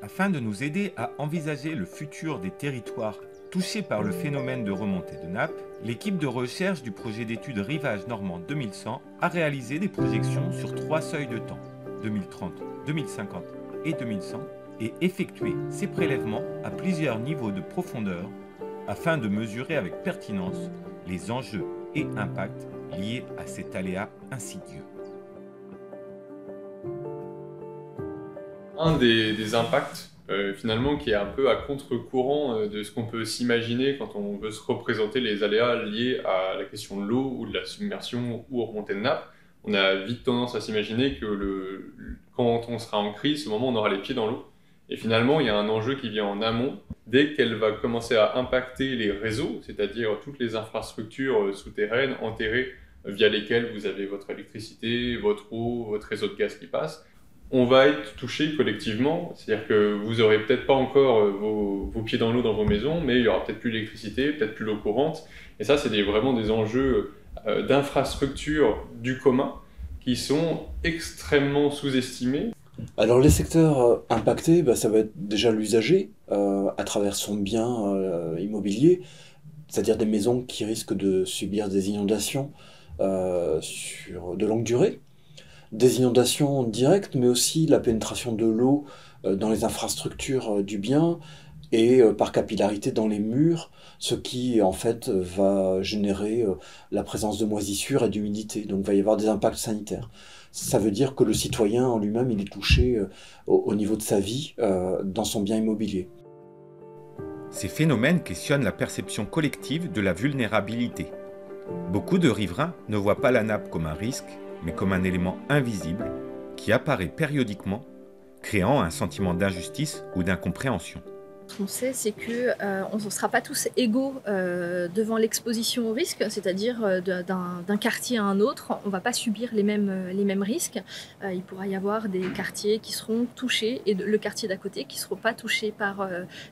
Afin de nous aider à envisager le futur des territoires touchés par le phénomène de remontée de nappe, l'équipe de recherche du projet d'études Rivage Normand 2100 a réalisé des projections sur 3 seuils de temps, 2030, 2050 et 2100, et effectué ces prélèvements à plusieurs niveaux de profondeur afin de mesurer avec pertinence les enjeux et impacts liés à cet aléa insidieux. Un des impacts finalement qui est un peu à contre-courant de ce qu'on peut s'imaginer quand on veut se représenter les aléas liés à la question de l'eau ou de la submersion ou aux remontées de nappe. On a vite tendance à s'imaginer que quand on sera en crise, au moment où on aura les pieds dans l'eau. Et finalement, il y a un enjeu qui vient en amont. Dès qu'elle va commencer à impacter les réseaux, c'est-à-dire toutes les infrastructures souterraines, enterrées, via lesquelles vous avez votre électricité, votre eau, votre réseau de gaz qui passe, on va être touché collectivement, c'est-à-dire que vous n'aurez peut-être pas encore vos pieds dans l'eau dans vos maisons, mais il n'y aura peut-être plus d'électricité, peut-être plus l'eau courante. Et ça, c'est vraiment des enjeux d'infrastructure du commun qui sont extrêmement sous-estimés. Alors les secteurs impactés, ça va être déjà l'usager à travers son bien immobilier, c'est-à-dire des maisons qui risquent de subir des inondations sur de longue durée. Des inondations directes, mais aussi la pénétration de l'eau dans les infrastructures du bien et par capillarité dans les murs, ce qui en fait va générer la présence de moisissures et d'humidité. Donc il va y avoir des impacts sanitaires. Ça veut dire que le citoyen en lui-même, il est touché au niveau de sa vie dans son bien immobilier. Ces phénomènes questionnent la perception collective de la vulnérabilité. Beaucoup de riverains ne voient pas la nappe comme un risque, mais comme un élément invisible qui apparaît périodiquement, créant un sentiment d'injustice ou d'incompréhension. Ce qu'on sait, c'est qu'on ne sera pas tous égaux devant l'exposition au risque, c'est-à-dire d'un quartier à un autre. On ne va pas subir les mêmes risques. Il pourra y avoir des quartiers qui seront touchés et le quartier d'à côté qui ne seront pas touchés par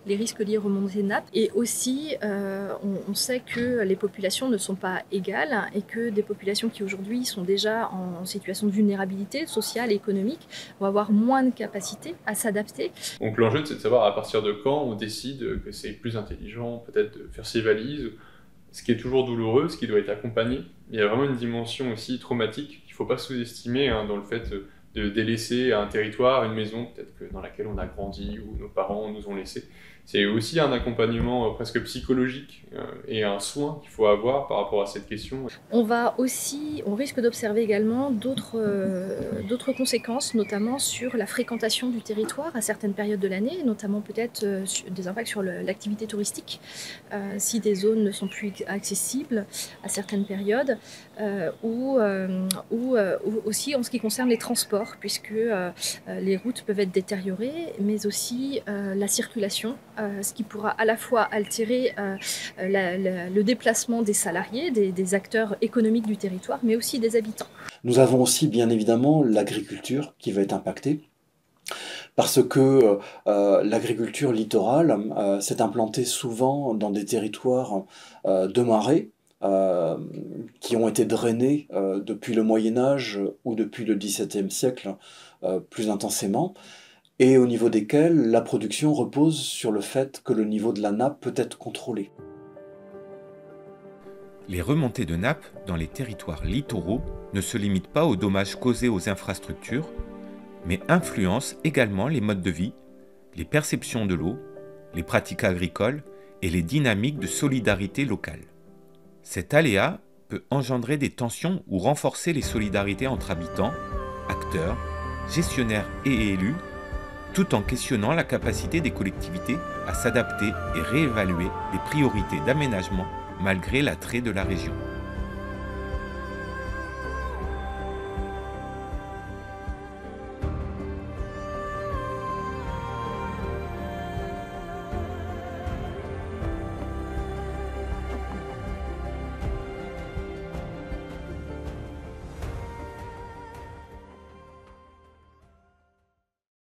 les risques liés aux remontées de nappe. Et aussi, on sait que les populations ne sont pas égales et que des populations qui aujourd'hui sont déjà en situation de vulnérabilité sociale et économique vont avoir moins de capacité à s'adapter. Donc l'enjeu, c'est de savoir à partir de quand on décide que c'est plus intelligent peut-être de faire ses valises, ce qui est toujours douloureux, ce qui doit être accompagné. Il y a vraiment une dimension aussi traumatique qu'il ne faut pas sous-estimer dans le fait de délaisser un territoire, une maison peut-être dans laquelle on a grandi ou nos parents nous ont laissé. C'est aussi un accompagnement presque psychologique et un soin qu'il faut avoir par rapport à cette question. On risque d'observer également d'autres conséquences, notamment sur la fréquentation du territoire à certaines périodes de l'année, notamment peut-être des impacts sur l'activité touristique, si des zones ne sont plus accessibles à certaines périodes, ou aussi en ce qui concerne les transports, puisque les routes peuvent être détériorées, mais aussi la circulation, ce qui pourra à la fois altérer le déplacement des salariés, des acteurs économiques du territoire, mais aussi des habitants. Nous avons aussi bien évidemment l'agriculture qui va être impactée, parce que l'agriculture littorale s'est implantée souvent dans des territoires de marais, qui ont été drainés depuis le Moyen-Âge ou depuis le XVIIe siècle plus intensément, et au niveau desquels la production repose sur le fait que le niveau de la nappe peut être contrôlé. Les remontées de nappe dans les territoires littoraux ne se limitent pas aux dommages causés aux infrastructures, mais influencent également les modes de vie, les perceptions de l'eau, les pratiques agricoles et les dynamiques de solidarité locale. Cet aléa peut engendrer des tensions ou renforcer les solidarités entre habitants, acteurs, gestionnaires et élus, tout en questionnant la capacité des collectivités à s'adapter et réévaluer les priorités d'aménagement malgré l'attrait de la région.